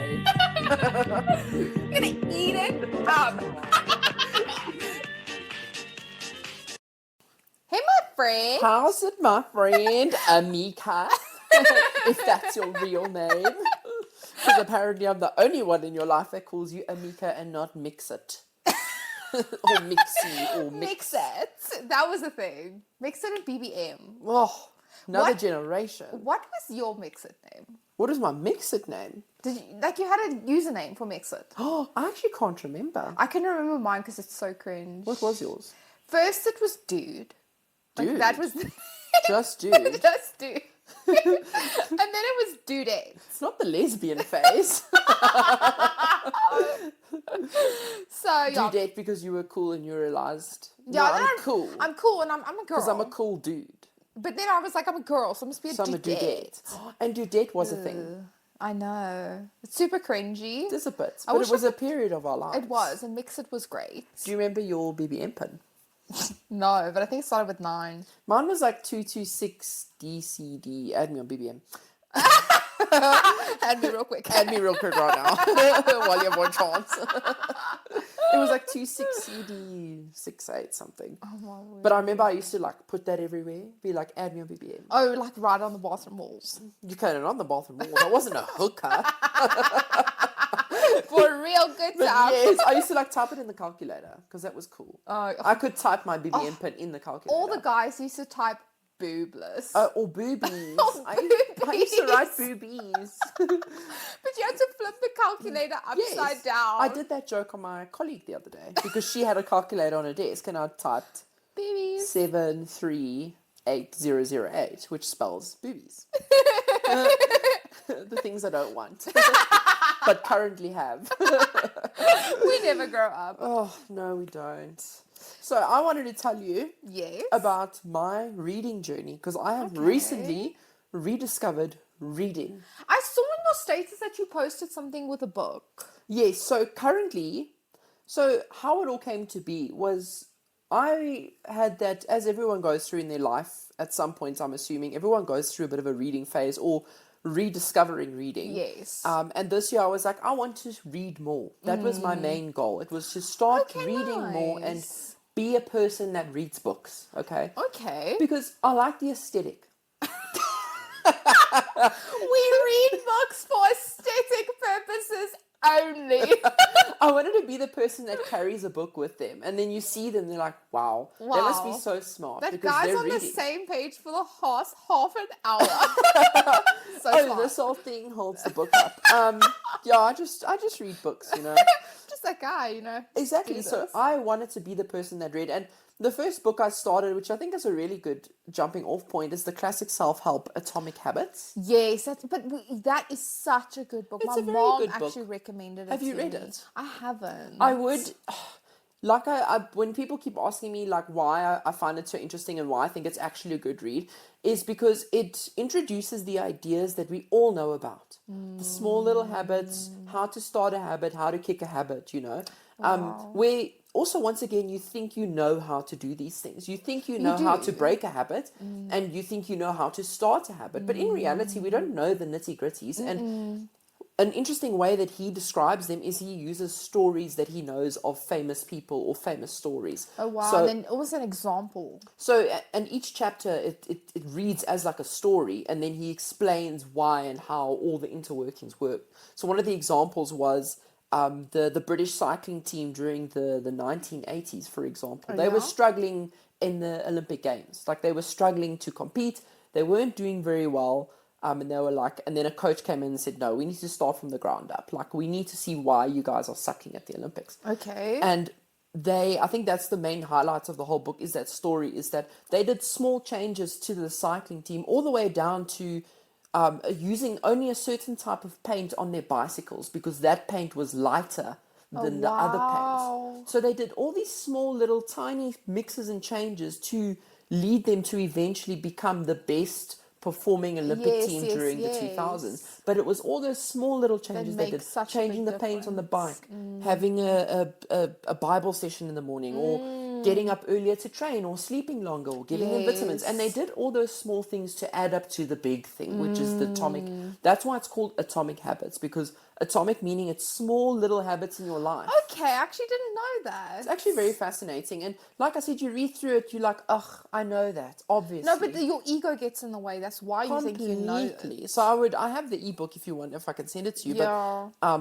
made. I'm gonna eat it up. Hey, my friend. How's it, my friend Amika? If that's your real name. Because apparently I'm the only one in your life that calls you Amika and not Mix-It. Or Mixie or Mix it. That was the thing. Mix it and BBM. Oh, another What? generation. What was your Mix It name? What is my Mix-It name? Did you, you had a username for Mix It? Oh, I actually can't remember. I can remember mine because it's so cringe. What was yours? First, it was Dude. Like, Dude. that was Just Dude. just Dude. And then it was Dudette. It's not the lesbian phase. So yeah, Dudette because you were cool and you realized, yeah, no, then I'm cool. I'm cool, and I'm a girl. Because I'm a cool dude. But then I was like, I'm a girl, so I must be a So I'm a dudette. dudette. And dudette was a thing. I know. It's super cringy. It is a bit. I But wish it was I a period of our lives. It was, and Mix It was great. Do you remember your BBM pin? No, but I think it started with 9. Mine was like 226 DCD. Add me on BBM. Add me real quick. Add me real quick right now while you have one chance. It was like 26CD68 something. Oh my word. But I remember I used to like put that everywhere. Be like, add me on BBM. Oh, like right on the bathroom walls. You cut it on the bathroom wall. I wasn't a hooker. For a real good But time. yes, I used to like type it in the calculator because that was cool. Oh, I could type my BBM pin in the calculator. all the guys used to type boobless. Or boobies. Oh, I used to write boobies. boobies. But you had to flip the calculator upside Yes. down. I did that joke on my colleague the other day because she had a calculator on her desk and I typed Babies. 738008, which spells boobies. The things I don't want, but currently have. We never grow up. Oh, no, we don't. So I wanted to tell you Yes. about my reading journey because I have recently rediscovered reading. I saw in your status that you posted something with a book. Yes, so currently, so how it all came to be was I had that, as everyone goes through in their life, at some point, I'm assuming, everyone goes through a bit of a reading phase or rediscovering reading. Yes. And this year I was like, I want to read more. That was my main goal. It was to start reading more and nice. be a person that reads books, okay? Okay. Because I like the aesthetic. We read books for aesthetic purposes only. I wanted to be the person that carries a book with them. And then you see them, they're like, wow. They must be so smart. That because guy's they're on reading. the same page for the half an hour. So Oh, smart. this whole thing holds the book up. Yeah, I just read books, you know. Just that guy, you know. Exactly. So Jesus. I wanted to be the person that read. And the first book I started, which I think is a really good jumping off point, is the classic self-help Atomic Habits. Yes, that is such a good book. It's My a very mom good book. actually recommended it. Have you to read me. it? I haven't. I would, like I when people keep asking me like why I find it so interesting and why I think it's actually a good read, is because it introduces the ideas that we all know about. The small little habits, how to start a habit, how to kick a habit, you know. Where also, once again, you think you know how to do these things. You think you know how to do. break a habit and you think you know how to start a habit. But in reality, we don't know the nitty-gritties. And an interesting way that he describes them is he uses stories that he knows of famous people or famous stories. Oh wow! So, And then it was an example. and each chapter, it reads as like a story, and then he explains why and how all the interworkings work. So one of the examples was the British cycling team during the 1980s, for example. They were struggling in the Olympic Games. Like, they were struggling to compete. They weren't doing very well. And they were like, and then a coach came in and said, no, we need to start from the ground up. Like, we need to see why you guys are sucking at the Olympics. Okay. And I think that's the main highlights of the whole book, is that story, is that they did small changes to the cycling team, all the way down to using only a certain type of paint on their bicycles, because that paint was lighter than the other paint. So they did all these small little tiny mixes and changes to lead them to eventually become the best performing Olympic team during the 2000s. But it was all those small little changes they did, changing the paint on the bike, having a Bible session in the morning, or getting up earlier to train or sleeping longer or giving them vitamins. And they Yes. did all those small things to add up to the big thing, which is the atomic. That's why it's called Atomic Habits, because atomic meaning it's small little habits in your life. Okay, I actually didn't know that. It's actually very fascinating. And like I said, you read through it, you're like, ugh, I know that, obviously. No, but your ego gets in the way. That's why you think you know it. Completely. So I have the ebook if you want, if I can send it to you. Yeah. But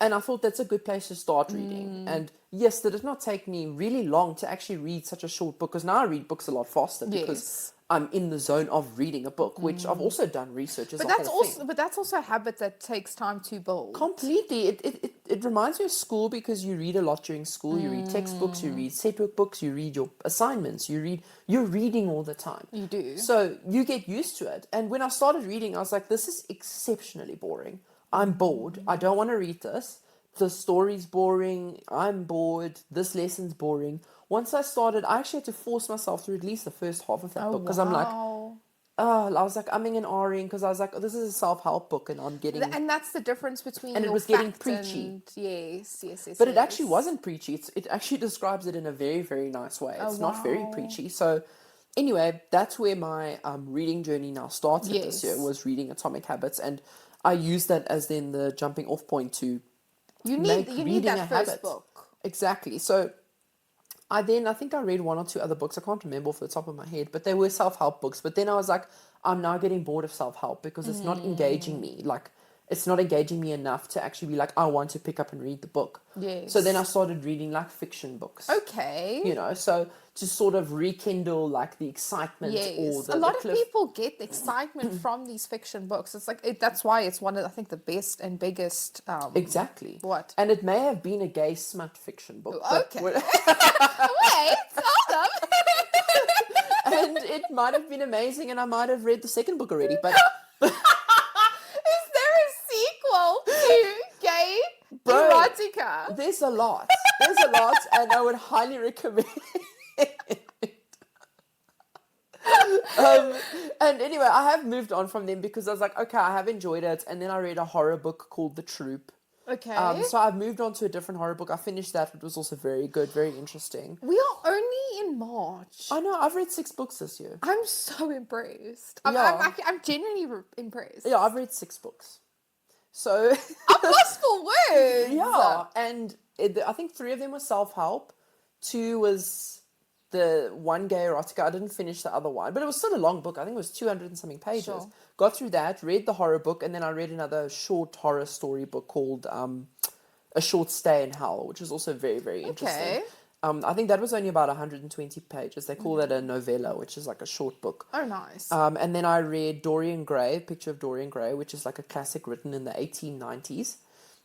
and I thought that's a good place to start reading. And yes, did it not take me really long to actually read such a short book? Because now I read books a lot faster because Yes. I'm in the zone of reading a book, which I've also done research as But a that's whole also thing. but that's also a habit that takes time to build. Completely. It reminds me of school because you read a lot during school. You read textbooks, you read set books, you read your assignments, you're reading all the time. You do. So you get used to it. And when I started reading, I was like, this is exceptionally boring. I'm bored. I don't want to read this. The story's boring. I'm bored. This lesson's boring. Once I started, I actually had to force myself to read at least the first half of that book because I'm like, wow. I was like umming and ahhing because I was like, oh, this is a self-help book and I'm getting... And that's the difference between And it your was getting fact preachy. and yes. But it actually wasn't preachy. It actually describes it in a very, very nice way. It's not very wow. preachy. So anyway, that's where my reading journey now started this year, Yes. was reading Atomic Habits. And I used that as then the jumping off point to You make need reading that a first habit. book. Exactly. So I think I read one or two other books. I can't remember off the top of my head, but they were self-help books. But then I was like, I'm now getting bored of self-help because it's not engaging me. Like, it's not engaging me enough to actually be like, I want to pick up and read the book. Yes. So then I started reading like fiction books. Okay. You know, so to sort of rekindle like the excitement or Yes, the a lot the of cliff. people get excitement from these fiction books. It's like that's why it's one of, I think, the best and biggest. Exactly. What? And it may have been a gay smut fiction book. but Okay. what- Wait, hold up. and it might have been amazing, and I might have read the second book already. But Is there a sequel to Gay Bro. Erotica? there's a lot. There's a lot, and I would highly recommend it. And anyway, I have moved on from them because I was like, okay, I have enjoyed it. And then I read a horror book called The Troop. Okay. So I've moved on to a different horror book. I finished that, which was also very good, very interesting. We are only in March. I know, I've read 6 books this year. I'm so impressed. Yeah. I'm genuinely impressed. Yeah, I've read 6 books. So, I'm lost for words. yeah. And I think 3 of them were self-help. 2 was the one gay erotica. I didn't finish the other one, but it was still a long book. I think it was 200 and something pages. Sure. Got through that, read the horror book, and then I read another short horror story book called A Short Stay in Hell, which is also very, very interesting. Okay. I think that was only about 120 pages. They call that a novella, which is like a short book. Oh, nice. And then I read Dorian Gray, Picture of Dorian Gray, which is like a classic written in the 1890s.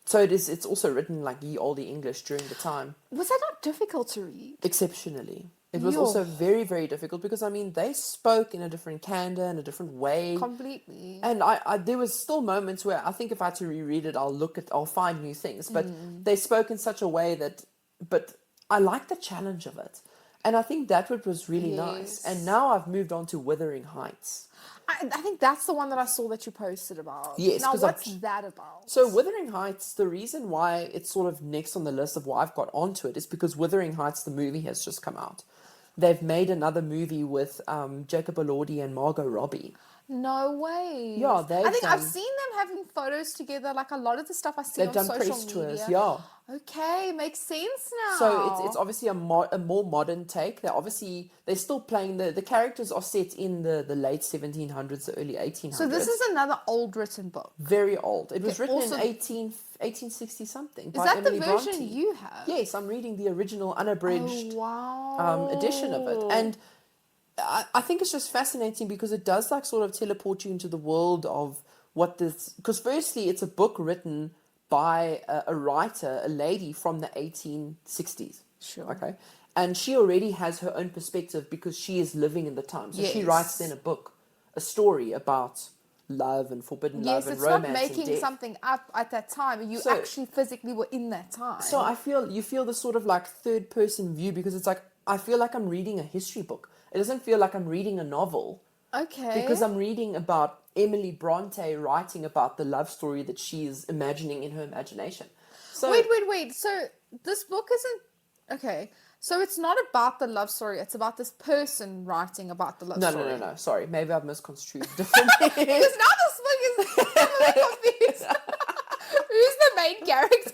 So it's also written like ye olde English during the time. Was that not difficult to read? Exceptionally. It was Yo. also very, very difficult because, I mean, they spoke in a different candor, in a different way. Completely. And I there was still moments where I think if I had to reread it, I'll find new things. But they spoke in such a way but I like the challenge of it. And I think that was really nice. Yes. And now I've moved on to Wuthering Heights. I think that's the one that I saw that you posted about. Yes, Now, 'cause what's that about? So Wuthering Heights, the reason why it's sort of next on the list of why I've got onto it is because Wuthering Heights, the movie, has just come out. They've made another movie with Jacob Elordi and Margot Robbie. No way. Yeah, I they've think I've done- seen them having photos together. Like a lot of the stuff I see They've on done social press media. tours, yeah. Okay, makes sense now. So it's obviously a more modern take. They're still playing the characters are set in the late 1700s, the early 1800s. So this is another old written book. very old. It was Okay, written also- in 1860 something. Is by that Emily the version Bronte. you have? Yes, I'm reading the original unabridged Oh, wow. edition of it, and I think it's just fascinating because it does like sort of teleport you into the world of what this. Because firstly, it's a book written by a writer, a lady from the 1860s. Sure. Okay, and she already has her own perspective because she is living in the time. So she Yes. writes then a story about love and forbidden Yes, love and it's romance not and making death. something up at that time. You So- actually physically were in that time. So you feel the sort of like third person view because it's like I feel like I'm reading a history book. It doesn't feel like I'm reading a novel okay. because I'm reading about Emily Bronte writing about the love story that she is imagining in her imagination. So Wait. So this book isn't okay. So it's not about the love story. It's about this person writing about the love No, story. no. Sorry, maybe I've misconstrued differently. Because now this book is I'm really confused. Who's the main character?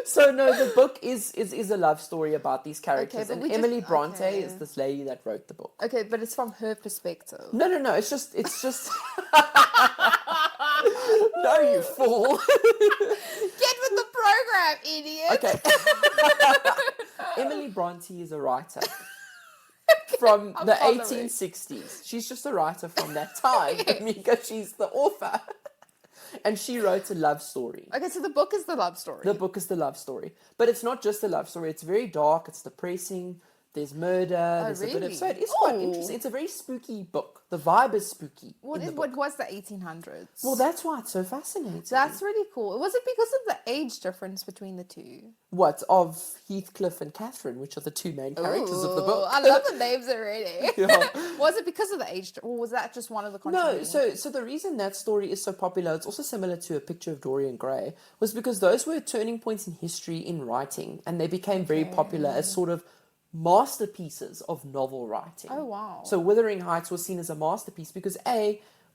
So no, the book is a love story about these characters, but and we just- Emily Bronte okay. is this lady that wrote the book. Okay, but it's from her perspective. No. It's just. No, you fool. Get with the program, idiot. Okay. Emily Bronte is a writer from I'm the following. 1860s. She's just a writer from that time. Mika, she's the author. And she wrote a love story. Okay, so the book is the love story. The book is the love story. But it's not just a love story. It's very dark. It's depressing. There's murder. There's a bit of... really? So it is quite Oh. interesting. It's a very spooky book. The vibe is spooky. What in is the what book. was the 1800s? Well, that's why it's so fascinating. That's really cool. Was it because of the age difference between the two? What? Of Heathcliff and Catherine, which are the two main characters of the Ooh, book. I love the names already. Yeah. Was it because of the age, or was that just one of the No, contributing? so the reason that story is so popular, it's also similar to A Picture of Dorian Gray, was because those were turning points in history in writing, and they became very popular as sort of masterpieces of novel writing. Oh, wow. So Wuthering Heights was seen as a masterpiece because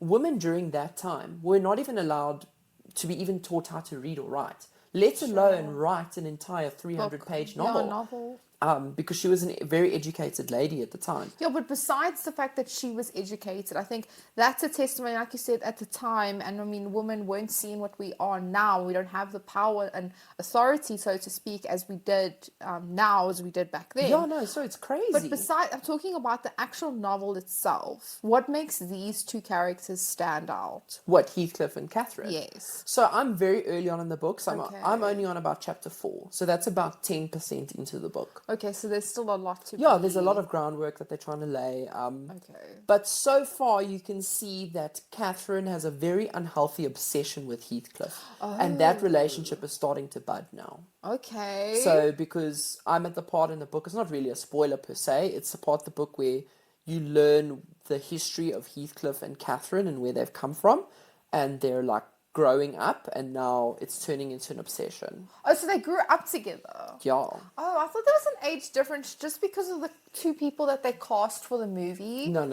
women during that time were not even allowed to be even taught how to read or write, let alone write an entire 300-page novel. Yeah, novel. Because she was a very educated lady at the time. Yeah, but besides the fact that she was educated, I think that's a testimony, like you said, at the time. And I mean, women weren't seeing what we are now. We don't have the power and authority, so to speak, as we did now, as we did back then. Yeah, no, so it's crazy. But besides, I'm talking about the actual novel itself. What makes these two characters stand out? What, Heathcliff and Catherine? Yes. So I'm very early on in the book. So Okay. I'm only on about chapter 4. So that's about 10% into the book. Okay, so there's still a lot to Yeah, there's a lot of groundwork that they're trying to lay. Okay. But so far, you can see that Catherine has a very unhealthy obsession with Heathcliff. And that relationship is starting to bud now. Okay. So because I'm at the part in the book, it's not really a spoiler per se. It's the part of the book where you learn the history of Heathcliff and Catherine and where they've come from. And they're like growing up, and now it's turning into an obsession. Oh, so they grew up together. Yeah. Oh, I thought there was an age difference just because of the two people that they cast for the movie. No.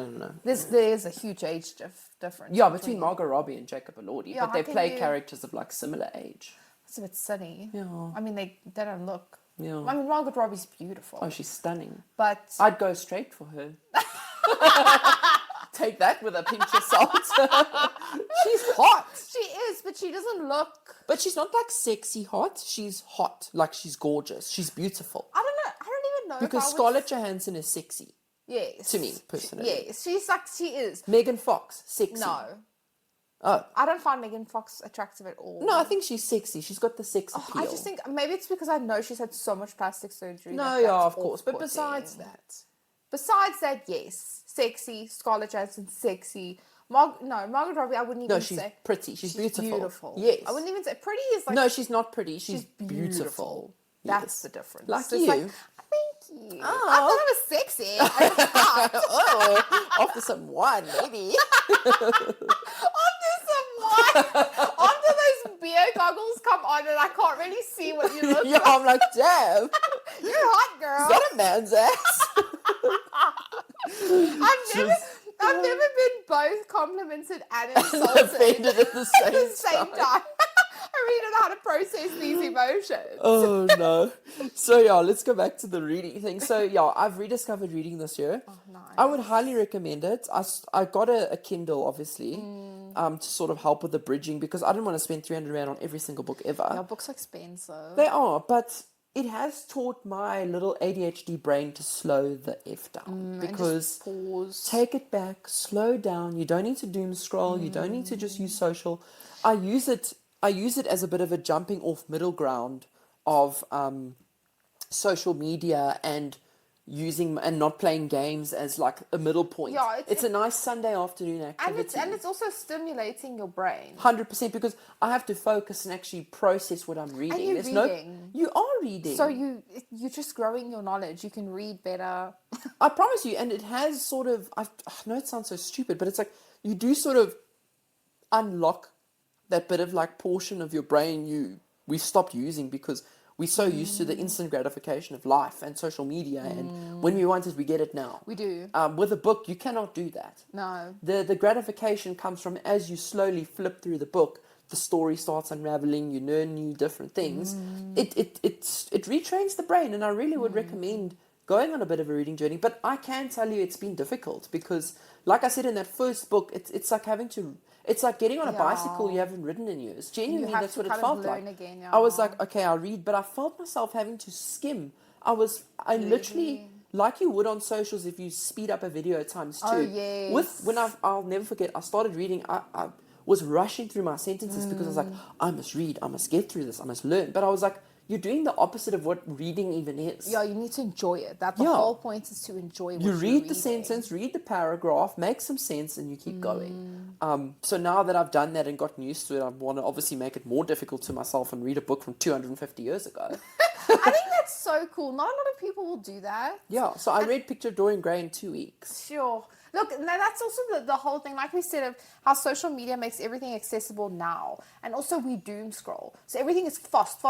There's a huge age difference. Yeah, between Margot Robbie and Jacob Elordi, Yeah, but they how can play you- characters of like similar age. It's a bit silly. Yeah. I mean, they don't look. Yeah. I mean, Margot Robbie's beautiful. Oh, she's stunning. But I'd go straight for her. Take that with a pinch of salt. She's hot. she is, but she doesn't look. But she's not like sexy hot. She's hot. Like she's gorgeous. She's beautiful. I don't know. I don't even know. Because if I would- Scarlett Johansson is sexy. Yes. to me, personally. Yes, she's like she is. Megan Fox, sexy. No, Oh. I don't find Megan Fox attractive at all. No, I think she's sexy. She's got the sex appeal. I just think maybe it's because I know she's had so much plastic surgery. No, that yeah, that's of course. But off-putting. besides that, yes, sexy. Scarlett Johansson, sexy. Margot Robbie, I wouldn't even no, she's say. pretty. She's beautiful. Yes, Yes. I wouldn't even say pretty is like. No, she's not pretty. She's beautiful. beautiful. That's Yes. the difference. Like It's you. Like, thank you. Oh. I thought I was sexy. I was hot. Oh, after some wine, maybe. After some wine, after those beer goggles come on and I can't really see what you look Yeah, like. I'm like, damn. You're hot, girl. Is that a man's ass? I've never been both complimented and insulted Offended at the at the same same time. time. I really don't know how to process these emotions. Oh no. So yeah, let's go back to the reading thing. So yeah, I've rediscovered reading this year. Oh, nice. I would highly recommend it. I got a Kindle, obviously, to sort of help with the bridging because I didn't want to spend 300 Rand on every single book ever. Yeah, books are expensive. They are, but it has taught my little ADHD brain to slow the F down And because just pause. take it back, slow down. You don't need to doom scroll. You don't need to just use social. I use it as a bit of a jumping off middle ground of social media and using and not playing games as like a middle point. Yeah, it's a nice Sunday afternoon activity. and it's also stimulating your brain. 100% because I have to focus and actually process what I'm reading. you're There's reading. You are reading. So you're just growing your knowledge. You can read better. I promise you, and it has sort of, I know it sounds so stupid, but it's like you do sort of unlock that bit of like portion of your brain we've stopped using because We're so used to the instant gratification of life and social media, and when we want it, we get it now. We do. With a book, you cannot do that. No. The gratification comes from as you slowly flip through the book, the story starts unraveling, you learn new different things. It retrains the brain, and I really would recommend going on a bit of a reading journey. But I can tell you it's been difficult because, like I said in that first book, it's like having to, it's like getting on a bicycle you haven't ridden in years. Genuinely, have that's to what it kind of felt like. learn again, I was like, okay, I'll read, but I felt myself having to skim. I literally, like you would on socials if you speed up a video times two. Oh, yes. I'll never forget, I started reading, I was rushing through my sentences because I was like, I must read, I must get through this, I must learn. But I was like, you're doing the opposite of what reading even is. Yeah, you need to enjoy it. That the Yeah. whole point is to enjoy what You you're read the reading. sentence, read the paragraph, make some sense, and you keep going. So now that I've done that and gotten used to it, I want to obviously make it more difficult to myself and read a book from 250 years ago. I think that's so cool. Not a lot of people will do that. Yeah, so I read Picture of Dorian Gray in 2 weeks. Sure. Look, now that's also the whole thing, like we said, of how social media makes everything accessible now. And also we doom scroll. So everything is fast.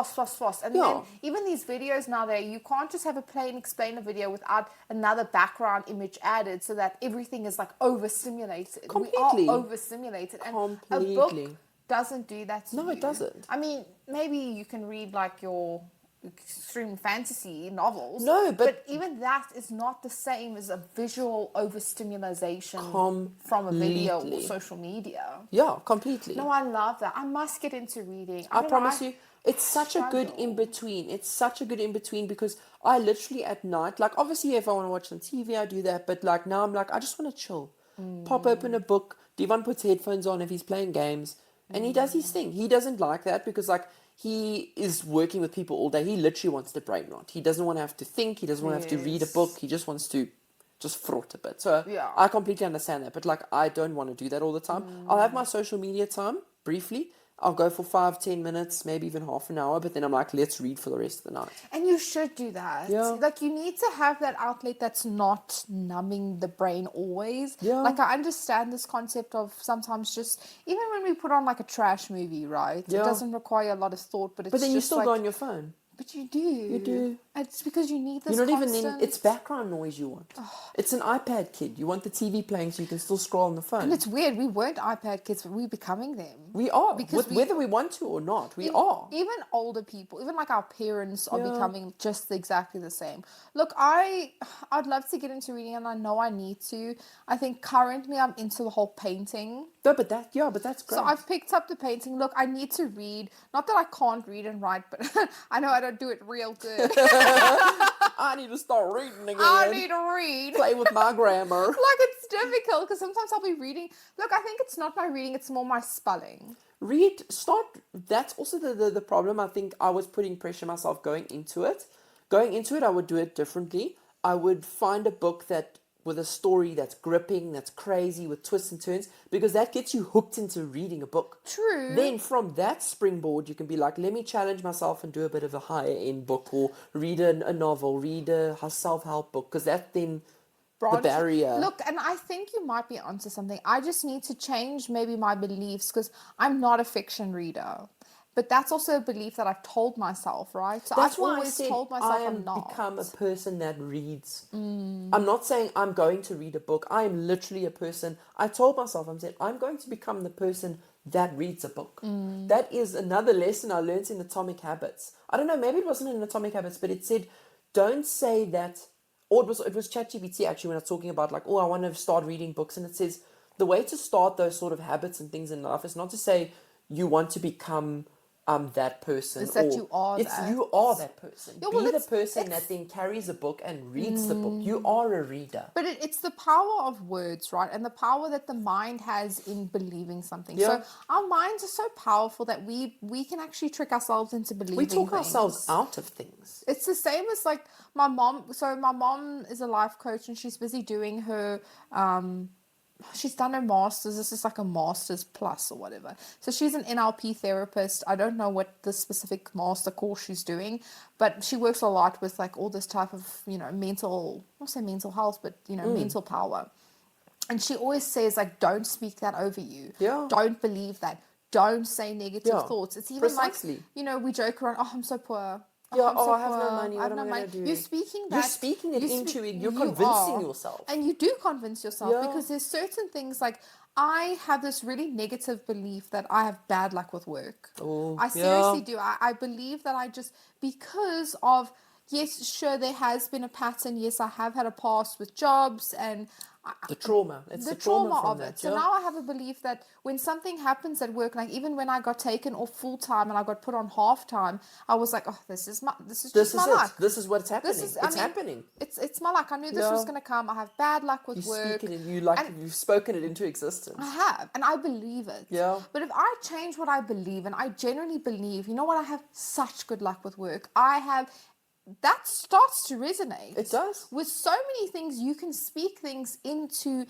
And Yeah. then even these videos now you can't just have a plain explainer video without another background image added so that everything is like overstimulated. Completely. We are overstimulated. And a Completely. book doesn't do that to No, you. it doesn't. I mean, maybe you can read like your extreme fantasy novels. No, but even that is not the same as a visual overstimulation from a video or Completely. social media. Yeah, completely. No, I love that. I must get into reading. I don't know, promise you, it's such a good struggle. in between. It's such a good in between because I literally at night, like obviously if I want to watch some TV, I do that. But like now I'm like, I just want to chill. Pop open a book. Devon puts headphones on if he's playing games and he does his thing. He doesn't like that because like he is working with people all day. He literally wants to brain rot. He doesn't want to have to think. He doesn't want to have to read a Yes. book. He just wants to just fraught a bit. So Yeah. I completely understand that. But like I don't want to do that all the time. I'll have my social media time briefly. I'll go for 5-10 minutes, maybe even half an hour, but then I'm like, let's read for the rest of the night. And you should do that. Yeah. Like you need to have that outlet that's not numbing the brain always. Yeah. Like I understand this concept of sometimes just even when we put on like a trash movie, right? Yeah. It doesn't require a lot of thought, but it's But then you just still like, go on your phone. But you do. You do. It's because you need this You're not constant... even in, it's background noise you want. It's an iPad kid. You want the TV playing so you can still scroll on the phone. And it's weird. We weren't iPad kids, but we're becoming them. We are. Because Whether we want to or not, we are. Even older people, even like our parents are Yeah. becoming just exactly the same. Look, I'd love to get into reading and I know I need to. I think currently I'm into the whole painting. No, but that's great. So I've picked up the painting. Look, I need to read. Not that I can't read and write, but I know I don't do it real good. I need to start reading again. I need to read. Play with my grammar. Like it's difficult because sometimes I'll be reading. Look, I think it's not my reading, it's more my spelling. That's also the problem. I think I was putting pressure myself going into it. I would do it differently. I would find a book that with a story that's gripping, that's crazy, with twists and turns, because that gets you hooked into reading a book. True. Then from that springboard, you can be like, let me challenge myself and do a bit of a higher end book, or read a novel, read a self-help book, because that then the barrier. Look, and I think you might be onto something. I just need to change maybe my beliefs because I'm not a fiction reader. But that's also a belief that I've told myself, right? So That's I've why always I said told myself I am I'm not. become a person that reads. I'm not saying I'm going to read a book. I am literally a person. I told myself, I'm going to become the person that reads a book. That is another lesson I learned in Atomic Habits. I don't know, maybe it wasn't in Atomic Habits, but it said, don't say that, or it was ChatGPT actually when I was talking about like, oh, I want to start reading books. And it says, the way to start those sort of habits and things in life is not to say you want to become that person. It's that you are that. You are that person. Yeah, well, Be the it's- person that then carries a book and reads the book. You are a reader. But it's the power of words, right? And the power that the mind has in believing something. Yeah. So our minds are so powerful that we can actually trick ourselves into believing We talk things. ourselves out of things. It's the same as like my mom. So my mom is a life coach and she's busy doing her she's done her master's. This is like a master's plus or whatever. So she's an NLP therapist. I don't know what the specific master course she's doing, but she works a lot with like all this type of, mental, not say mental health, but, mental power. And she always says like, don't speak that over you. Yeah. Don't believe that. Don't say negative Yeah, thoughts. It's even precisely. like, we joke around, oh, I'm so poor. Yeah, I'm oh, so I have no poor. money. I What have am I no going money. to do? You're speaking You're that. speaking it into it. You're You convincing are. yourself. And you do convince yourself Yeah. because there's certain things like I have this really negative belief that I have bad luck with work. Oh, I yeah. seriously do. I believe that I just, because of, yes, sure, there has been a pattern. Yes, I have had a past with jobs and The trauma. It's the the trauma trauma from of that. it. So Yeah. now I have a belief that when something happens at work, like even when I got taken off full time and I got put on half time, I was like, oh, this is This just my is it. luck. This is what's happening. This is, It's happening. it's my luck. I knew this was Yeah. going to come. I have bad luck You with speak work. it and you like And you've spoken it into existence. I have, and I believe it. Yeah. But if I change what I believe, and I genuinely believe, you know what, I have such good luck with work. I have, that starts to resonate. It does. With so many things, you can speak things into,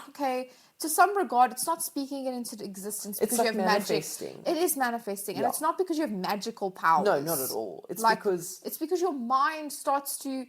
okay, to some regard, it's not speaking it into existence because like you have manifesting. magic. It is manifesting, and Yeah. it's not because you have magical powers. No, not at all. It's Like, because it's because your mind starts to,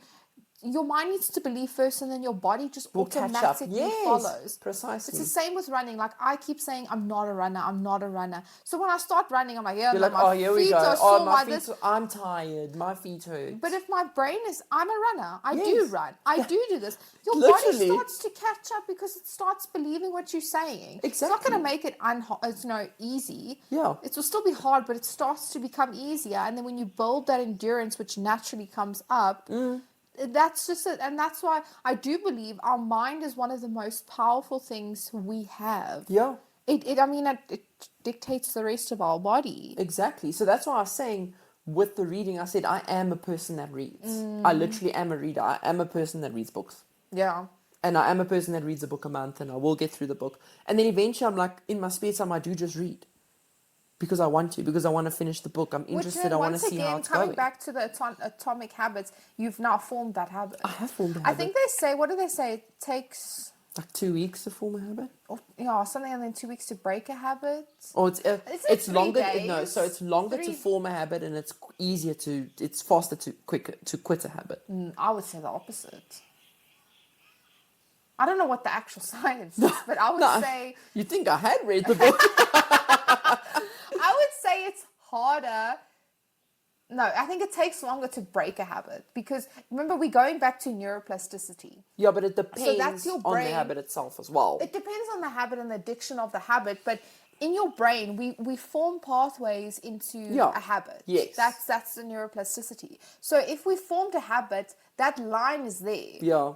your mind needs to believe first, and then your body just will catch up. automatically Yes, follows. precisely. It's the same with running. Like, I keep saying, I'm not a runner. I'm not a runner. So when I start running, I'm like, yeah, You're no, like, my oh, here we feet go. are Oh, sore. my This. feet. I'm tired. My feet hurt. But if my brain is, I'm a runner. I do Yes. run. I do this. Your Literally. body starts to catch up because it starts believing what you're saying. It's not going to make it easy. Yeah. It will still be hard, but it starts to become easier. And then when you build that endurance, which naturally comes up, that's just it. And that's why I do believe our mind is one of the most powerful things we have. Yeah. It dictates the rest of our body. Exactly. So that's why I was saying with the reading, I said, I am a person that reads. I literally am a reader. I am a person that reads books. Yeah. And I am a person that reads a book a month and I will get through the book. And then eventually I'm like, in my spare time, I do just read. Because I want to finish the book. I'm interested. I want to see how it's coming going. back to the atomic habits, you've now formed that habit. I have formed a I habit. think they say, what do they say? It takes, Like 2 weeks to form a habit. something, and then 2 weeks to break a habit. Or Is it it's 3 longer. days? No, so it's longer to 3 form a habit, and it's faster to quit a habit. I would say the opposite. I don't know what the actual science is, but I would say You think I had read the book? I would say it's harder. No, I think it takes longer to break a habit because remember we're going back to neuroplasticity. Yeah, but it depends that's your on the brain. habit itself as well. It depends on the habit and the addiction of the habit, but in your brain we form pathways into a habit. Yes. That's the neuroplasticity. So if we formed a habit, that line is there. Yeah.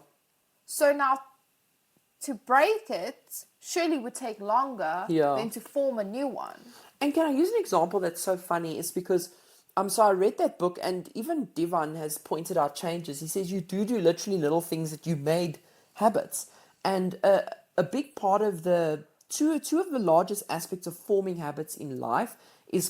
So now to break it surely would take longer than to form a new one. And can I use an example that's so funny? It's because so I read that book, and even Divan has pointed out changes. He says you do literally little things that you made habits, and a big part of the two of the largest aspects of forming habits in life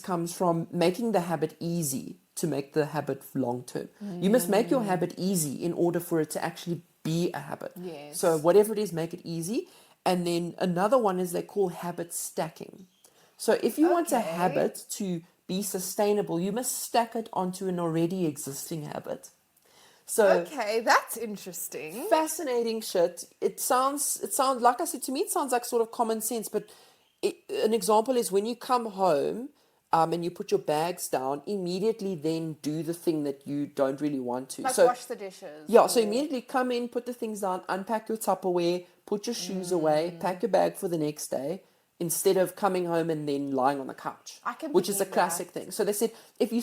comes from making the habit easy to make the habit long term. You must make your habit easy in order for it to actually be a habit. Yes. So whatever it is, make it easy. And then another one is they call habit stacking. So if you want a habit to be sustainable, you must stack it onto an already existing habit. So Okay, that's interesting. fascinating shit. It sounds like I said, to me it sounds like sort of common sense, but an example is when you come home and you put your bags down, immediately then do the thing that you don't really want to. Like So wash the dishes. yeah, so immediately come in, put the things down, unpack your Tupperware, put your shoes away, pack your bag for the next day, instead of coming home and then lying on the couch, which is a believe classic thing. So they said if you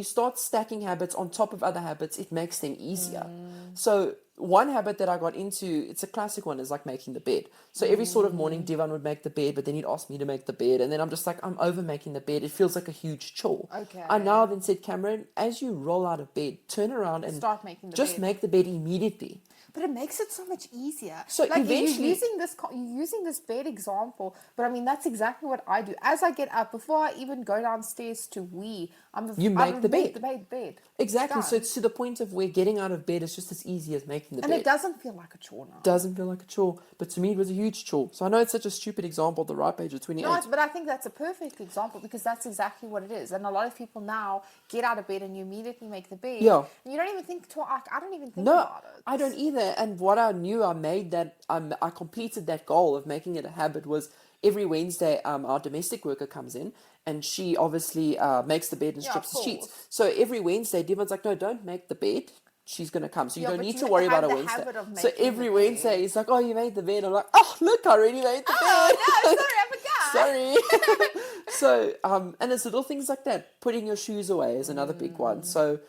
start stacking habits on top of other habits, it makes them easier. So one habit that I got into, it's a classic one, is like making the bed. So every sort of morning, Divan would make the bed, but then he'd ask me to make the bed. And then I'm just like, I'm over making the bed. It feels like a huge chore. Okay. I now then said, Cameron, as you roll out of bed, turn around and Start making the just bed. make the bed immediately. But it makes it so much easier. So like eventually- you're using this bed example, but I mean that's exactly what I do. As I get up, before I even go downstairs to wee, You make the bed. The bed. Exactly. It's So done. it's to the point of where getting out of bed is just as easy as making the and bed. it doesn't feel like a chore now. Doesn't feel like a chore, but to me it was a huge chore. So I know it's such a stupid example, the right page of 28. No, but I think that's a perfect example because that's exactly what it is. And a lot of people now get out of bed and you immediately make the bed. Yeah. And you don't even think I don't even think No, about it. I don't either. And what I knew I made that I completed that goal of making it a habit was every Wednesday, our domestic worker comes in, and she obviously makes the bed and Yeah, strips of the sheets. course. So every Wednesday, Devon's like, no, don't make the bed. She's going to come. So you Yeah, don't but need you to worry about have a the Wednesday. habit of So making every the Wednesday, bed. he's like, oh, you made the bed. I'm like, oh, look, I already made the Oh, bed. no, sorry, I forgot. Sorry. So, and it's little things like that. Putting your shoes away is another big one. So,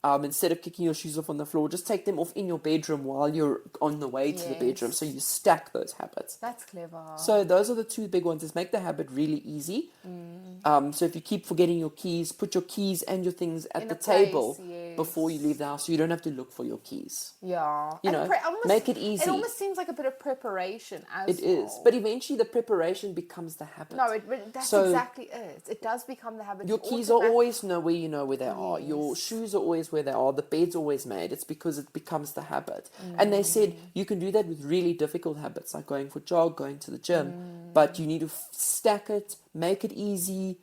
instead of kicking your shoes off on the floor, just take them off in your bedroom while you're on the way to the bedroom. So Yes. you stack those habits. That's clever. So those are the two big ones: is make the habit really easy. So if you keep forgetting your keys, put your keys and your things at In the a place, table yes. before you leave the house, so you don't have to look for your keys. Yeah. You And know, almost, make it easy. It almost seems like a bit of preparation as It is, well. but eventually the preparation becomes the habit. No, that's So exactly it. It does become the habit. your You keys are automatic- always know where they are. Your Yes. shoes are always where they are. The bed's always made. It's because it becomes the habit. And they said you can do that with really difficult habits, like going for jog, going to the gym. But you need to stack it, make it easy,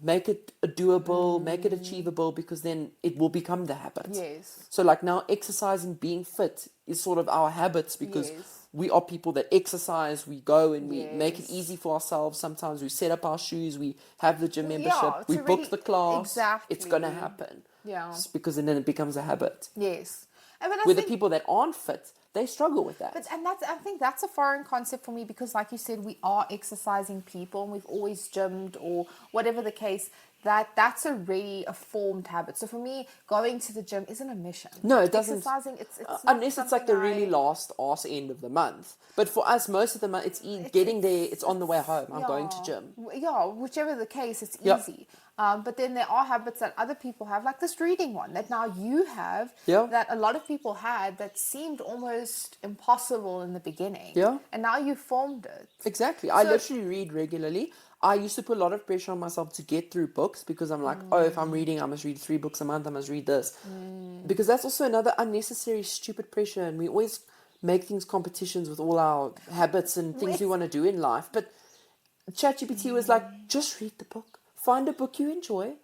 make it doable, make it achievable, because then it will become the habit. Yes. So like now exercising, being fit is sort of our habits, because Yes. we are people that exercise, we go and we make it Yes. easy for ourselves. Sometimes we set up our shoes, we have the gym membership, Yeah, we to book really- the class. It's going to exactly. happen. Yeah. It's because then it becomes a habit. Yes. And but I Where the think people that aren't fit, they struggle with that. I think that's a foreign concept for me, because like you said, we are exercising people and we've always gymmed or whatever the case. That's already a formed habit. So for me, going to the gym isn't a mission. No, it doesn't. Exercising, it's not Unless it's like the something really last arse end of the month. But for us, most of the month, it's getting there. It's on the way home. I'm going to gym. Yeah, whichever the case, it's Yeah. easy. But then there are habits that other people have, like this reading one that now you have, Yeah. that a lot of people had, that seemed almost impossible in the beginning. Yeah. And now you formed it. Exactly. I So- literally read regularly. I used to put a lot of pressure on myself to get through books, because I'm like, oh, if I'm reading, I must read 3 books a month. I must read this. Because that's also another unnecessary, stupid pressure. And we always make things competitions with all our habits and things we want to do in life. But ChatGPT was like, just read the book. Find a book you enjoy.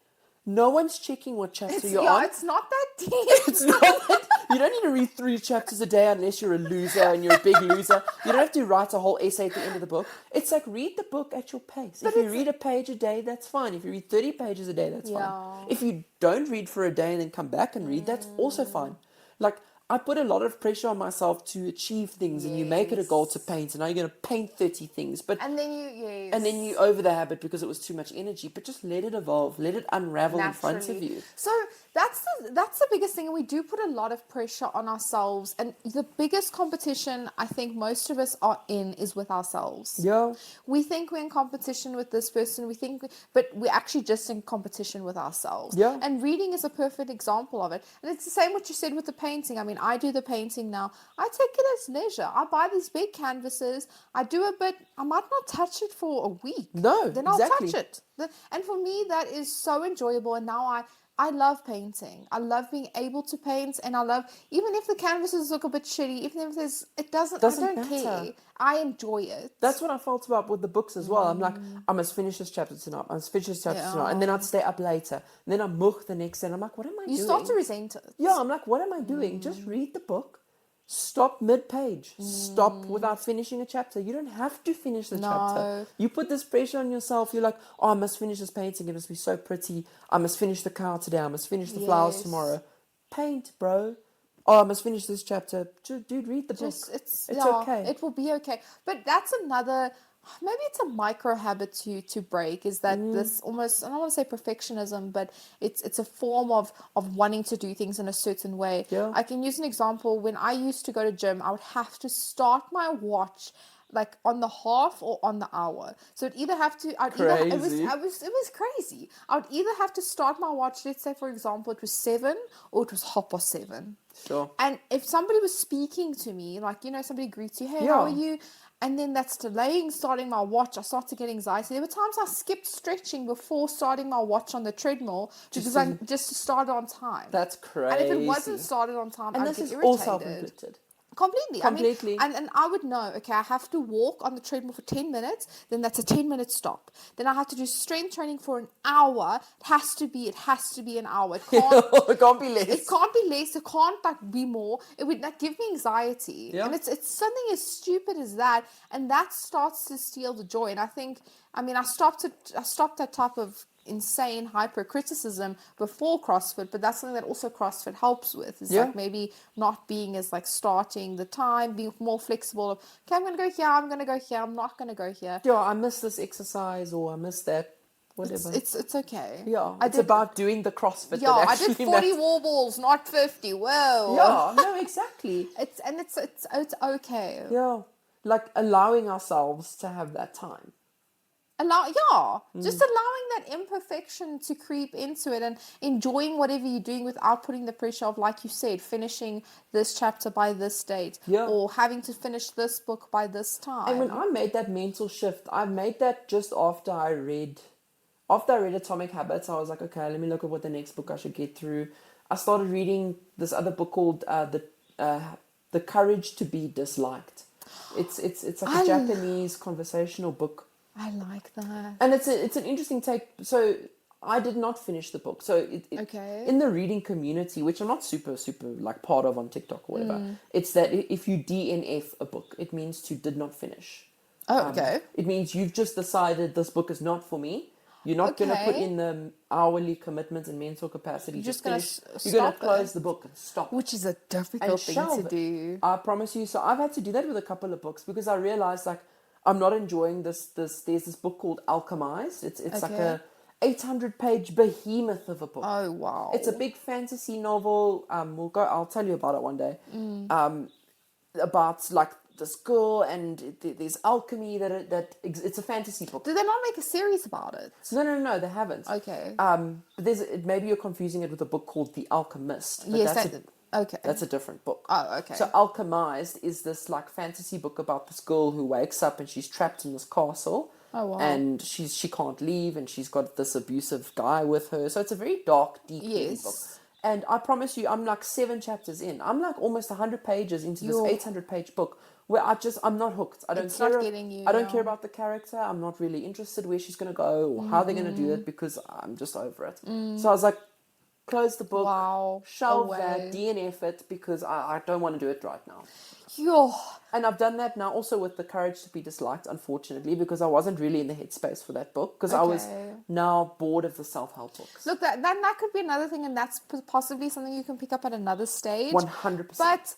No one's checking what chapter you're on. It's not that deep. It's not that, you don't need to read 3 chapters a day unless you're a loser and you're a big loser. You don't have to write a whole essay at the end of the book. It's like, read the book at your pace. If you read a page a day, that's fine. If you read 30 pages a day, that's Yeah. fine. If you don't read for a day and then come back and read, that's also fine. Like, I put a lot of pressure on myself to achieve things, and you make it a goal to paint, and now you're going to paint 30 things. But And then you, and then you over the habit because it was too much energy. But just let it evolve, let it unravel in front of naturally. you. So that's the biggest thing, and we do put a lot of pressure on ourselves. And the biggest competition I think most of us are in is with ourselves. Yeah. We think we're in competition with this person. But we're actually just in competition with ourselves. Yeah. And reading is a perfect example of it. And it's the same what you said with the painting. I mean, I do the painting now. I take it as leisure. I buy these big canvases. I do a bit. I might not touch it for a week. No, Then exactly. I'll touch it. And for me, that is so enjoyable. And now I love painting. I love being able to paint, and I love, even if the canvases look a bit shitty, even if I Doesn't don't matter. care. I enjoy it. That's what I felt about with the books as well. I'm like, I must finish this chapter tonight. I must finish this chapter tonight. And then I'd stay up later. And then I mug the next day. And I'm like, what am I doing? You start to resent it. Yeah, I'm like, what am I doing? Just read the book. Stop mid-page. Stop without finishing a chapter. You don't have to finish the chapter. You put this pressure on yourself. You're like, oh, I must finish this painting. It must be so pretty. I must finish the cow today. I must finish the flowers Yes. tomorrow. Paint, bro. Oh, I must finish this chapter. Dude, read the book. It's okay. It will be okay. But that's another, maybe it's a micro habit to break, is that this almost, I don't want to say perfectionism, but it's a form of wanting to do things in a certain way. Yeah. I can use an example. When I used to go to gym, I would have to start my watch like on the half or on the hour. So it either have to, it was crazy. I would either have to start my watch, let's say for example, it was 7 or it was 7:30. Sure. And if somebody was speaking to me, like, somebody greets you, hey, Yeah. how are you? And then that's delaying starting my watch. I started to get anxiety. There were times I skipped stretching before starting my watch on the treadmill just to start on time. That's crazy. And if it wasn't started on time, And I'd this get is irritated. all self-inflicted. Completely. Completely. I mean, and I would know, okay, I have to walk on the treadmill for 10 minutes, then that's a 10-minute stop. Then I have to do strength training for an hour. It has to be an hour. It can't It can't be less. it can't be less, it can't like be more. It would like give me anxiety. Yeah. And it's something as stupid as that. And that starts to steal the joy. And I stopped that type of insane hypercriticism before CrossFit, but that's something that also CrossFit helps with. Is Yeah. like maybe not being as like starting the time, being more flexible of, okay, I'm gonna go here, I'm gonna go here, I'm not gonna go here. Yeah, I miss this exercise or I miss that, whatever. It's okay. Yeah, I it's did, about doing the CrossFit. yeah, that I did actually 40 matters. wall balls, not 50. Whoa. Yeah, no, exactly. It's okay. Yeah, like allowing ourselves to have that time. Just allowing that imperfection to creep into it and enjoying whatever you're doing without putting the pressure of, like you said, finishing this chapter by this date, Yeah. or having to finish this book by this time. And when I made that mental shift, I made that just after I read Atomic Habits. I was like, okay, let me look at what the next book I should get through. I started reading this other book called The Courage to Be Disliked. It's like a Japanese conversational book. I like that. And it's an interesting take. So I did not finish the book. So Okay. in the reading community, which I'm not super like part of on TikTok or whatever, it's that if you DNF a book, it means to did not finish. Oh, okay. It means you've just decided this book is not for me. You're not going to put Okay. in the hourly commitment and mental capacity. You're just to gonna finish. You're going to stop close it. the book and stop. Which is a And difficult thing shelve to it. do. I promise you. So I've had to do that with a couple of books because I realized like I'm not enjoying this. There's this book called Alchemized. It's like Okay. a 800-page behemoth of a book. Oh, wow. It's a big fantasy novel. I'll tell you about it one day. About like this girl and there's alchemy it's a fantasy book. Did they not make a series about it? No, they haven't. Okay. But maybe you're confusing it with a book called The Alchemist. But Yes, that's okay. that's a different book. Oh, okay. So Alchemized is this like fantasy book about this girl who wakes up and she's trapped in this castle. Oh, wow. And she can't leave and she's got this abusive guy with her. So it's a very dark, deep heavy book. Yes. And I promise you, I'm like 7 chapters in. I'm like almost 100 pages into this 800-page book where I'm not hooked. I don't It's care. not getting you, I don't yeah. care about the character. I'm not really interested where she's going to go or how they're going to do it because I'm just over it. So I was like, close the book, Wow. shelve Away. that, DNF it because I don't want to do it right now. Yo. And I've done that now also with The Courage to Be Disliked, unfortunately, because I wasn't really in the headspace for that book because I was Okay. now bored of the self-help books. Look, that could be another thing, and that's possibly something you can pick up at another stage. 100%. But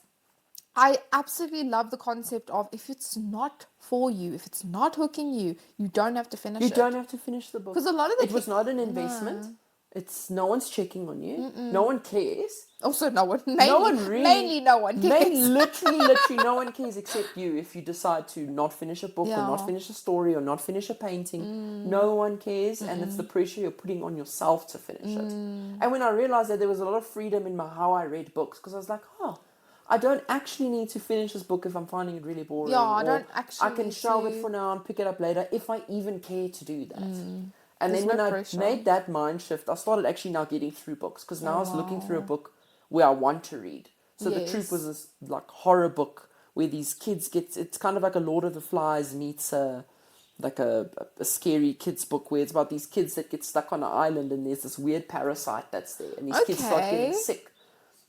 I absolutely love the concept of if it's not for you, if it's not hooking you, you don't have to finish it. You don't have to finish the book. 'Cause a lot of the it was not an investment. It's no one's checking on you. No one cares. Also, no one. Mainly no one cares. Literally, no one cares except you if you decide to not finish a book or Yeah. not finish a story or not finish a painting. No one cares, and it's the pressure you're putting on yourself to finish it. And when I realized that there was a lot of freedom in how I read books, because I was like, I don't actually need to finish this book if I'm finding it really boring. Yeah, I or don't actually I can need shelve to- it for now and pick it up later if I even care to do that. And There's then no when I pressure. made that mind shift, I started actually now getting through books because now I was looking through a book where I want to read. So The Truth Yes. was this like horror book where these kids it's kind of like a Lord of the Flies meets a scary kids book where it's about these kids that get stuck on an island and there's this weird parasite that's there and these kids start getting Okay. sick.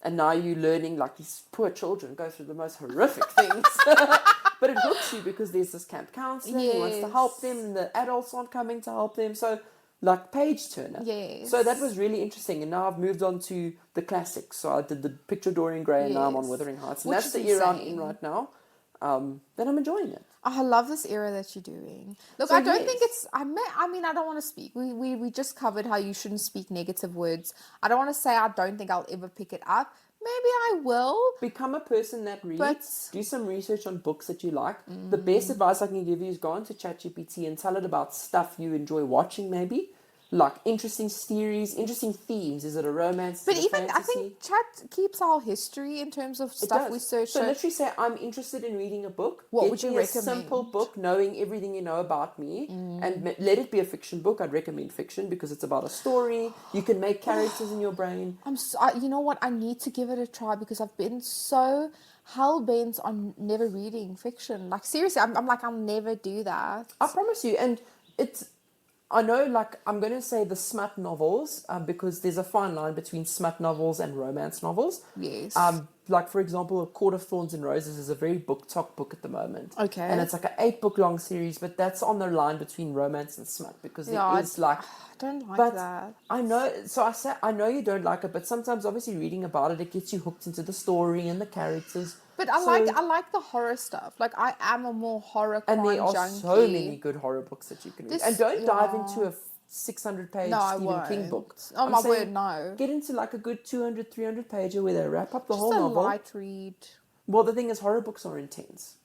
And now you're learning like these poor children go through the most horrific things. But it hooks you because there's this camp counselor who wants to help them and the adults aren't coming to help them. So like page turner. Yes. So that was really interesting. And now I've moved on to the classics. So I did the Picture Dorian Gray and now I'm on Yes. Wuthering Heights. And Which that's is the era I'm insane. in right now. Then I'm enjoying it. I love this era that you're doing. Look, So I don't think yes. it's. I mean, I don't want to speak. We just covered how you shouldn't speak negative words. I don't want to say I don't think I'll ever pick it up. Maybe I will. Become a person that reads. But- Do some research on books that you like. The best advice I can give you is go onto ChatGPT and tell it about stuff you enjoy watching maybe. like interesting series, interesting themes. Is it a romance? But Is it a even I fantasy? think chat keeps our history in terms of It stuff we does. search. So literally say, I'm interested in reading a book. What Get would you me a simple recommend? book, knowing everything you know about me, and let it be a fiction book. I'd recommend fiction because it's about a story. You can make characters in your brain. You know what? I need to give it a try because I've been so hell bent on never reading fiction. Like seriously, I'm like I'll never do that. I promise you. And it's, I know, like, I'm going to say the smut novels because there's a fine line between smut novels and romance novels. Yes. Like, for example, A Court of Thorns and Roses is a very top book at the moment. Okay. And it's like an 8-book long series, but that's on the line between romance and smut because Yeah, there is like. I don't like But that. I know, so I say, I know you don't like it, but sometimes obviously reading about it, it gets you hooked into the story and the characters. But So- I like the horror stuff. Like I am a more horror crime And there are junkie. so many good horror books that you can read. This- And don't dive yeah. into a 600-page No, I Stephen King won't. book. Oh I'm my saying word, no. Get into like a good 200, 300 pager where they wrap up the Just whole a novel. light read. Well, the thing is, horror books are intense.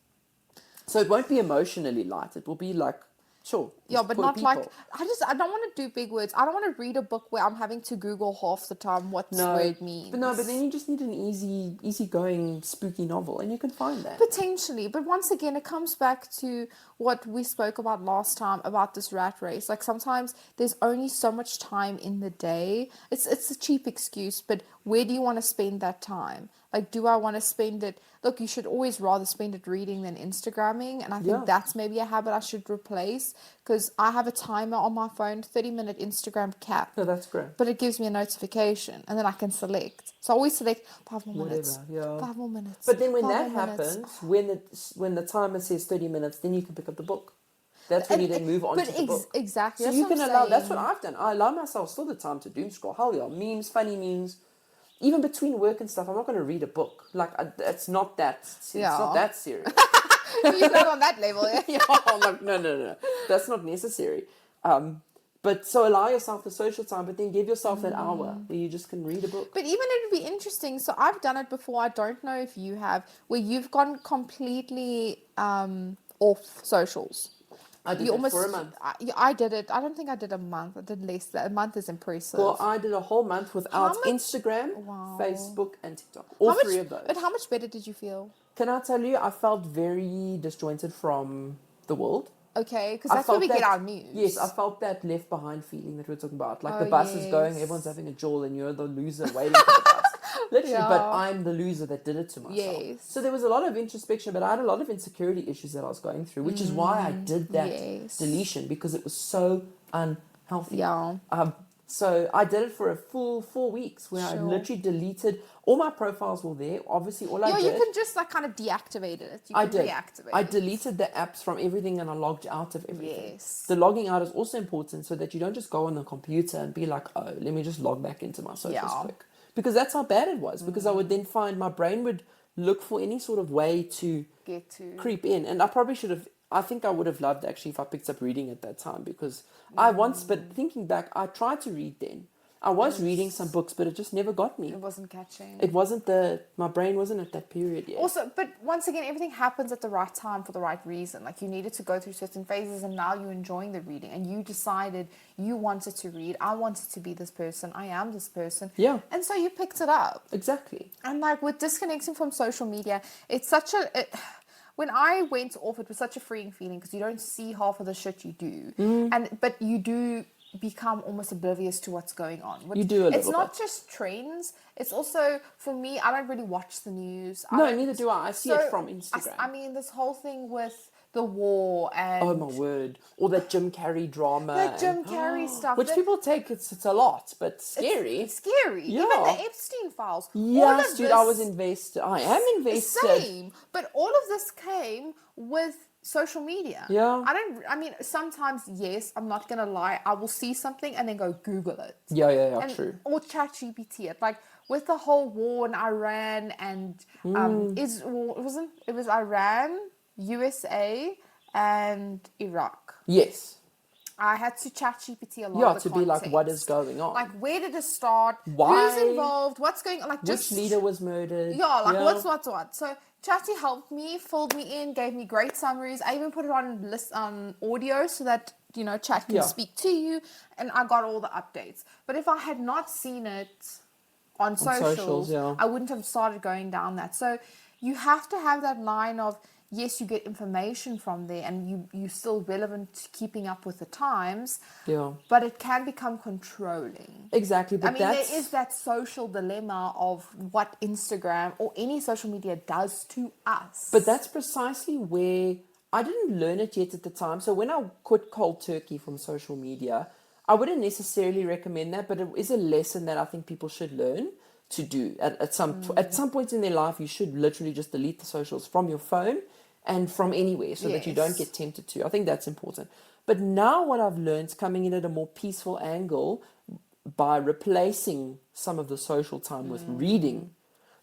So it won't be emotionally light. It will be like, sure. Yeah, it's but poor not like people. I don't want to do big words. I don't want to read a book where I'm having to Google half the time what this word means. But then you just need an easy-going, spooky novel, and you can find that. Potentially, but once again, it comes back to what we spoke about last time about this rat race. Like sometimes there's only so much time in the day. It's a cheap excuse, but where do you want to spend that time? Like, do I want to spend it? Look, you should always rather spend it reading than Instagramming, and I think Yeah. that's maybe a habit I should replace because I have a timer on my phone, 30-minute Instagram cap. No, that's great. But it gives me a notification, and then I can select. So I always select 5 more minutes. Whatever, yeah. 5 more minutes. But then when 5 that more minutes. happens, when the timer says 30 minutes, then you can pick up the book. That's when you then move on to the book. Exactly. So That's you what can I'm allow. That's what saying. I've done. I allow myself still the time to doom scroll. Hell yeah, memes, funny memes. Even between work and stuff, I'm not going to read a book. Like it's not that. It's Yeah. not that serious. You're not on that level. Yeah? Yeah, I'm like, no. That's not necessary. But so allow yourself the social time, but then give yourself that hour where you just can read a book. But even it would be interesting. So I've done it before. I don't know if you have, where you've gone completely off socials. I did You it for a month. I did it. I don't think I did a month. I did less. A month is impressive. Well, I did a whole month without much- Instagram, Wow. Facebook, and TikTok. All How three much, of those. But how much better did you feel? Can I tell you, I felt very disjointed from the world. Okay, because I that's where felt we get that- our news. Yes, I felt that left behind feeling that we we're talking about. Like Oh, the bus is going, yes. everyone's having a jaw, and you're the loser waiting for the bus. Literally, but Yeah. I'm the loser that did it to myself. Yes. So there was a lot of introspection, but I had a lot of insecurity issues that I was going through, which is why I did that yes. deletion because it was so unhealthy. Yeah. So I did it for a full 4 weeks where I Sure. literally deleted all my profiles were there. Obviously, all I Yeah, did. you can just like kind of deactivate it. You I can did. reactivate I it. deleted the apps from everything and I logged out of everything. Yes. The logging out is also important so that you don't just go on the computer and be like, oh, let me just log back into my socials Yeah. quick. Because that's how bad it was. Because I would then find my brain would look for any sort of way to Get to. creep in. And I probably should have, I think I would have loved actually if I picked up reading at that time because I once, but thinking back, I tried to read then. I was reading some books, but it just never got me. It wasn't catching. It wasn't my brain wasn't at that period yet. Also, but once again, everything happens at the right time for the right reason. Like you needed to go through certain phases, and now you're enjoying the reading, and you decided you wanted to read. I wanted to be this person. I am this person. Yeah. And so you picked it up. Exactly. And like with disconnecting from social media, it's such a. When I went off, it was such a freeing feeling because you don't see half of the shit you do, but you do become almost oblivious to what's going on. You do a It's little not bit. just trends. It's also, for me, I don't really watch the news. I No, don't- neither do I. I see So, it from Instagram. I mean, this whole thing with the war and Oh my word! Or that Jim Carrey drama. the Jim and- Carrey stuff. Which the- people take it's a lot, but scary. It's scary. Even Yeah. the Epstein files. all Yes, of dude, I was this- invested. I am invested. Same, but all of this came with social media. Yeah. I mean, sometimes, yes, I'm not going to lie. I will see something and then go Google it. Yeah, And, true. or ChatGPT it. Like with the whole war in Iran and it was Iran, USA, and Iraq. Yes. I had to ChatGPT a lot. Yeah, of the to be like, what is context. going on? Like, where did it start? Why? Who's involved? What's going on? Like, Which just leader was murdered? yeah, like what's what. So Chatty helped me, filled me in, gave me great summaries. I even put it on audio so that chat can Yeah. speak to you, and I got all the updates. But if I had not seen it on socials, yeah. I wouldn't have started going down that. So you have to have that line of, yes, you get information from there and you're still relevant to keeping up with the times, Yeah. but it can become controlling. Exactly, but I mean, there that's is that social dilemma of what Instagram or any social media does to us. But that's precisely where I didn't learn it yet at the time. So when I quit cold turkey from social media, I wouldn't necessarily recommend that, but it is a lesson that I think people should learn to do at some point in their life. You should literally just delete the socials from your phone and from anywhere so that you don't Yes. get tempted to. I think that's important. But now what I've learned, coming in at a more peaceful angle by replacing some of the social time with reading,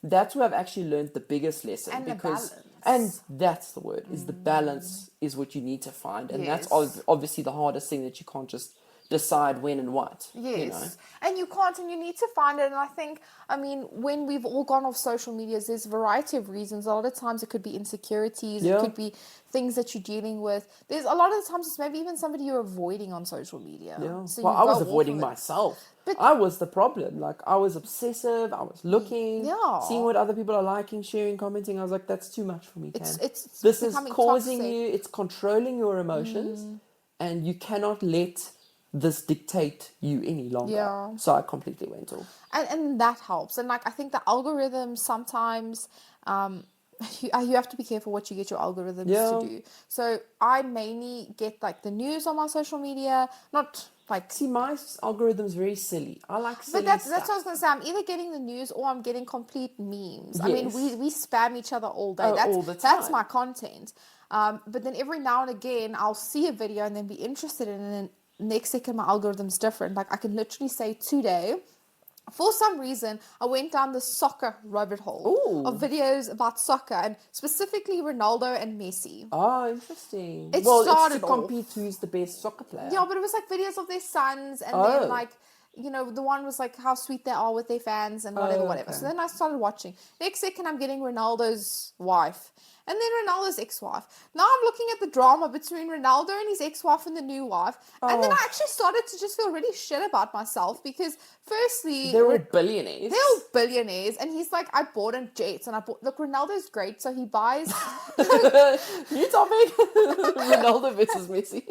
that's where I've actually learned the biggest lesson. And the because balance. and that's the word, is the balance is what you need to find, and that's Yes. obviously the hardest thing, that you can't just decide when and what. Yes. You know? And you can't, and you need to find it. And I think, when we've all gone off social medias, there's a variety of reasons. A lot of times it could be insecurities, Yeah. it could be things that you're dealing with. There's a lot of the times it's maybe even somebody you're avoiding on social media. Yeah. So Well, you I go was off avoiding of it. myself. But- I was the problem. Like, I was obsessive. I was looking, Yeah. seeing what other people are liking, sharing, commenting. I was like, that's too much for me, Cam. It's This is becoming causing toxic. you, it's controlling your emotions, and you cannot let this dictate you any longer. Yeah. So I completely went off. And that helps. And I think the algorithms sometimes, you have to be careful what you get your algorithms Yeah. to do. So I mainly get the news on my social media, not See, my algorithm's very silly. I like silly but that's stuff. what I was gonna say. I'm either getting the news or I'm getting complete memes. I mean, Yes. we spam each other all day. Oh, That's all the that's time. my content. But then every now and again, I'll see a video and then be interested in it. And then next second, my algorithm's different. Like, I can literally say today, for some reason, I went down the soccer rabbit hole Ooh. of videos about soccer, and specifically Ronaldo and Messi. Oh, interesting. It Well, it's started to off- compete who's the best soccer player. Yeah, but it was videos of their sons, and Oh. then the one was how sweet they are with their fans and whatever, Oh, whatever. okay. So then I started watching. Next second, I'm getting Ronaldo's wife, and then Ronaldo's ex-wife. Now I'm looking at the drama between Ronaldo and his ex-wife and the new wife, and then Oh. I actually started to just feel really shit about myself because, firstly, They're all billionaires. they're all billionaires, and he's like, I bought him jets, and I bought. Look, Ronaldo's great, so he buys. New topic. Ronaldo versus Messi.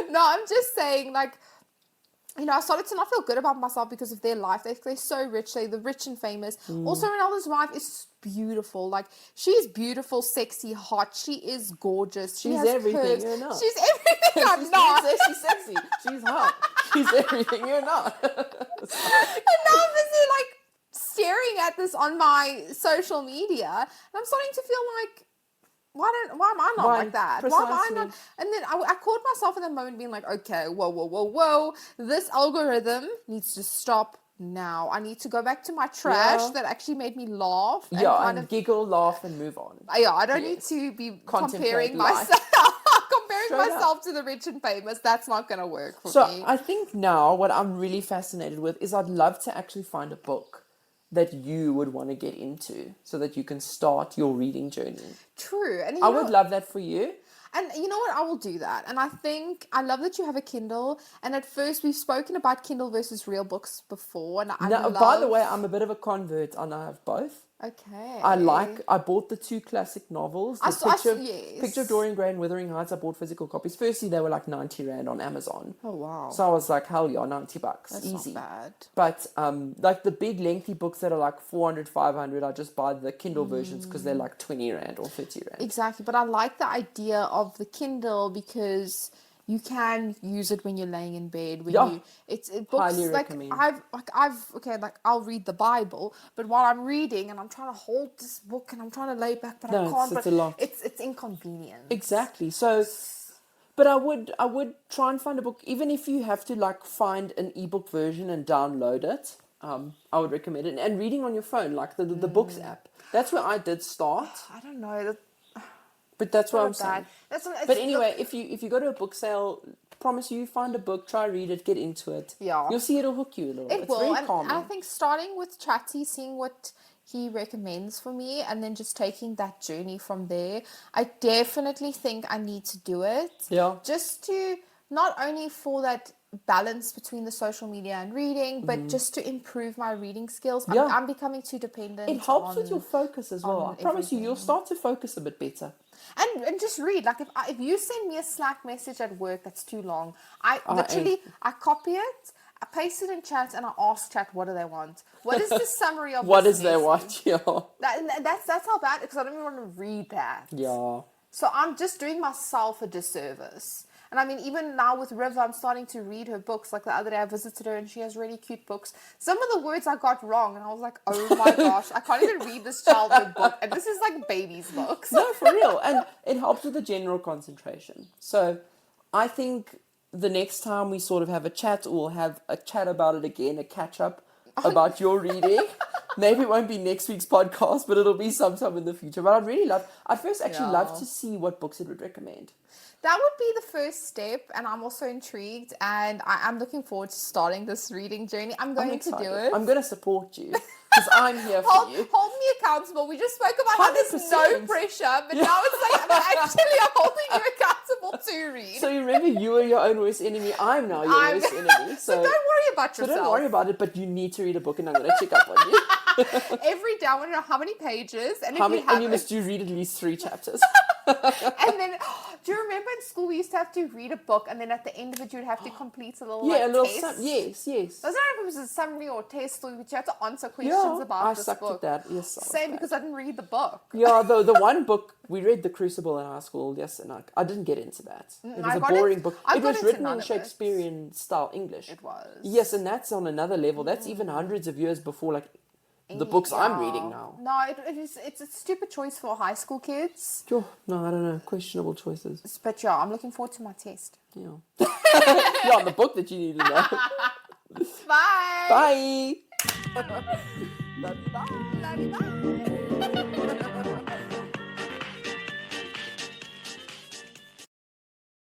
No, I'm just saying, I started to not feel good about myself because of their life. They're so rich. They're the rich and famous. Also, Ronaldo's wife is beautiful. She's beautiful, sexy, hot. She is gorgeous. She She's has everything curves. you're not. She's everything I'm She's not. She's sexy. She's hot. She's everything you're not. And now I'm busy staring at this on my social media, and I'm starting to feel why am I not Why? like that? Why am I Precisely. not? And then I caught myself in the moment being like, okay, whoa, this algorithm needs to stop now. I need to go back to my trash Yeah. that actually made me laugh. Yeah, kind and giggle, laugh, and move on. I don't need Yes. to be Contemplate comparing life. myself. Comparing Straight up. myself to the rich and famous, that's not going to work for So me. I think now what I'm really fascinated with is I'd love to actually find a book that you would want to get into so that you can start your reading journey. True. And I would love that for you. And you know what? I will do that. And I think I love that you have a Kindle. And at first, we've spoken about Kindle versus real books before. And I Now, love... by the way, I'm a bit of a convert and I have both. Okay. I bought the two classic novels. I The saw- Picture yes. of Dorian Gray and Wuthering Heights, I bought physical copies. Firstly, they were 90 Rand on Amazon. Oh, wow. So I was like, hell yeah, $90. That's Easy. not bad. But the big lengthy books that are 400, 500, I just buy the Kindle versions because they're 20 Rand or 30 Rand. Exactly. But I like the idea of the Kindle because you can use it when you're laying in bed. When Yeah. it books Highly recommend. I'll read the Bible, but while I'm reading and I'm trying to hold this book and I'm trying to lay back, but No, I it's- can't. it's but a lot. It's inconvenient. Exactly. So, but I would try and find a book, even if you have to find an ebook version and download it. I would recommend it, and reading on your phone, the Books app. That's where I did start, I don't know. but that's what I'm Not saying. bad. But anyway, if you go to a book sale, promise you find a book, try read it, get into it. Yeah. You'll see it'll hook you a little. It It's will, very and calming. I think starting with Chatty, seeing what he recommends for me, and then just taking that journey from there. I definitely think I need to do it. Yeah. Just to not only for that balance between the social media and reading, but just to improve my reading skills. Yeah. I'm becoming too dependent. It helps with on- your focus as well. on I promise you, you'll everything. start to focus a bit better. And just read. Like if you send me a Slack message at work that's too long, I copy it, I paste it in chat, and I ask chat, what do they want? What is the summary of What this is their message? what? Yeah. That's how bad, because I don't even want to read that. Yeah. So I'm just doing myself a disservice. And I mean, even now with Riv, I'm starting to read her books. Like the other day, I visited her and she has really cute books. Some of the words I got wrong, and I was like, oh my gosh, I can't even read this childhood book. And this is like babies' books. No, for real. And it helps with the general concentration. So I think the next time we sort of have a chat, or we'll have a chat about it again, a catch up about your reading. Maybe it won't be next week's podcast, but it'll be sometime in the future. But I'd first actually love to see what books it would recommend. That would be the first step, and I'm also intrigued, and I'm looking forward to starting this reading journey. I'm going to do it. I'm going to support you because I'm here for you. Hold me accountable. We just spoke about how there's no 100%. pressure, but now it's like I'm holding you accountable to read. So you remember, you are your own worst enemy. I'm now your worst enemy. So don't worry about So yourself. don't worry about it, but you need to read a book, and I'm going to check up on you. Every day I want to know how many pages, and And you must read at least 3 chapters. And then, do you remember in school we used to have to read a book, and then at the end of it you'd have to complete a little test? Yes. I don't know if it was a summary or test, or you had to answer questions Yeah, about I this sucked book. at that. Yes, Same, because I didn't read the book. Yeah, the one book, we read The Crucible in high school, yes, and I didn't get into that. It was a boring book. It was written in Shakespearean style English. It was. Yes, and that's on another level. That's even hundreds of years before, like, the books I'm reading now. No, it's a stupid choice for high school kids. Sure. No, I don't know. Questionable choices. But yeah, I'm looking forward to my test. Yeah. Yeah, the book that you need to know. Bye. Bye.